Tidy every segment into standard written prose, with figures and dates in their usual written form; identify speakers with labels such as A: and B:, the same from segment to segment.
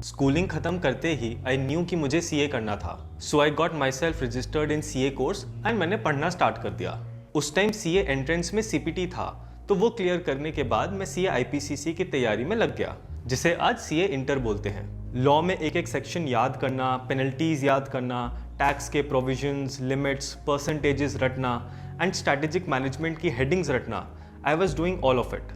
A: Schooling खत्म करते ही I knew कि मुझे सीए करना था, so I got myself registered in CA course and मैंने पढ़ना स्टार्ट कर दिया। उस टाइम सीए एंट्रेंस में सीपीटी था, तो वो क्लियर करने के बाद मैं सीए आईपीसीसी की तैयारी में लग गया, जिसे आज सीए इंटर बोलते हैं। लॉ में एक एक सेक्शन याद करना, पेनल्टीज याद करना, टैक्स के प्रोविजंस, लिमिट्स, परसेंटेजेस रटना एंड स्ट्रैटेजिक मैनेजमेंट की हेडिंग्स रटना, I was doing all of it.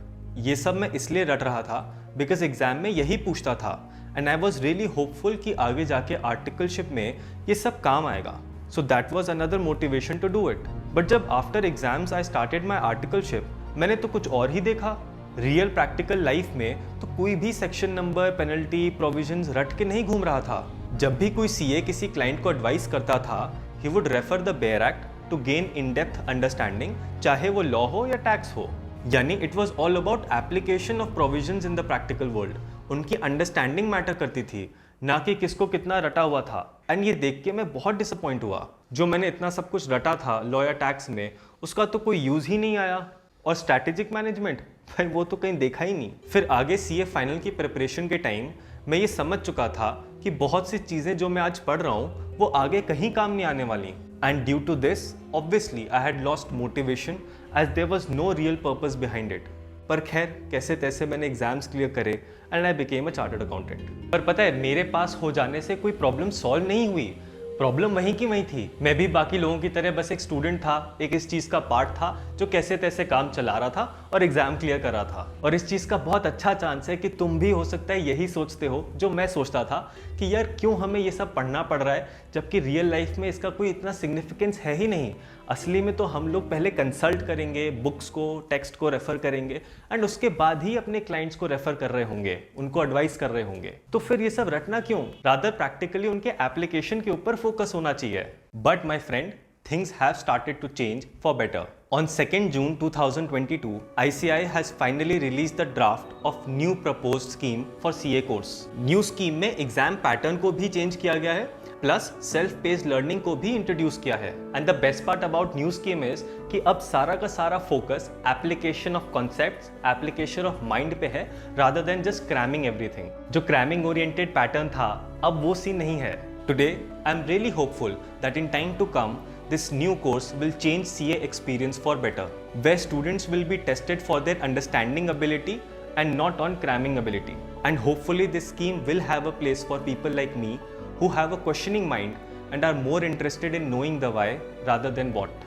A: ये सब मैं इसलिए रट रहा था बिकॉज एग्जाम में यही पूछता था and I was really hopeful कि आगे जाके आर्टिकलशिप में ये सब काम आएगा। So that was another motivation to do it. But जब after exams I started my articleship, मैंने तो कुछ और ही देखा। रियल प्रैक्टिकल लाइफ में तो कोई भी सेक्शन नंबर, पेनल्टी, प्रोविजंस रट के नहीं घूम रहा था। जब भी कोई सीए किसी क्लाइंट को एडवाइस करता था, he would refer the bare act to gain in depth understanding, चाहे वो लॉ हो या टैक्स हो। यानी it was all about application of provisions in the practical world. उनकी अंडरस्टैंडिंग मैटर करती थी, ना कि किसको कितना रटा हुआ था। एंड ये देख के मैं बहुत डिसअपॉइंट हुआ। जो मैंने इतना सब कुछ रटा था लॉ या टैक्स में, उसका तो कोई यूज ही नहीं आया। और स्ट्रैटेजिक मैनेजमेंट, भाई वो तो कहीं देखा ही नहीं। फिर आगे सीए फाइनल की प्रिपरेशन के टाइम मैं ये समझ चुका था कि बहुत सी चीज़ें जो मैं आज पढ़ रहा हूँ वो आगे कहीं काम नहीं आने वाली। And due to this obviously I had lost motivation as there was no real purpose behind it. पर खैर, कैसे तैसे मैंने एग्जाम्स क्लियर करे and I became a chartered accountant. पर पता है, मेरे पास हो जाने से कोई प्रॉब्लम सॉल्व नहीं हुई। प्रॉब्लम वहीं की वहीं थी। मैं भी बाकी लोगों की तरह बस एक स्टूडेंट था, एक इस चीज़ का पार्ट था जो कैसे तैसे काम चला रहा था और एग्जाम क्लियर कर रहा था। और इस चीज़ का बहुत अच्छा चांस है कि तुम भी हो सकता है यही सोचते हो जो मैं सोचता था कि यार क्यों हमें ये सब पढ़ना पड़ रहा है, जबकि रियल लाइफ में इसका कोई इतना सिग्निफिकेंस है ही नहीं। असली में तो हम लोग पहले कंसल्ट करेंगे, बुक्स को, टेक्स्ट को रेफर करेंगे एंड उसके बाद ही अपने क्लाइंट्स को रेफर कर रहे होंगे, उनको एडवाइस कर रहे होंगे। तो फिर ये सब रटना क्यों? रादर प्रैक्टिकली उनके एप्लीकेशन के ऊपर फोकस होना चाहिए। But my friend, things have started to change for better. On 2nd June 2022, ICAI has finally released the draft of new proposed scheme for CA course. New scheme में exam pattern को भी change किया गया है, plus self paced learning को भी introduce किया है। And the best part about new scheme is कि अब सारा का सारा focus application of concepts, application of mind पे है, rather than just cramming everything. जो क्रैमिंग ओरिएंटेड पैटर्न था, अब वो सीन नहीं है। Today, I'm really hopeful that in time to come, this new course will change CA experience for better, where students will be tested for their understanding ability and not on cramming ability. And hopefully this scheme will have a place for people like me who have a questioning mind and are more interested in knowing the why rather than what.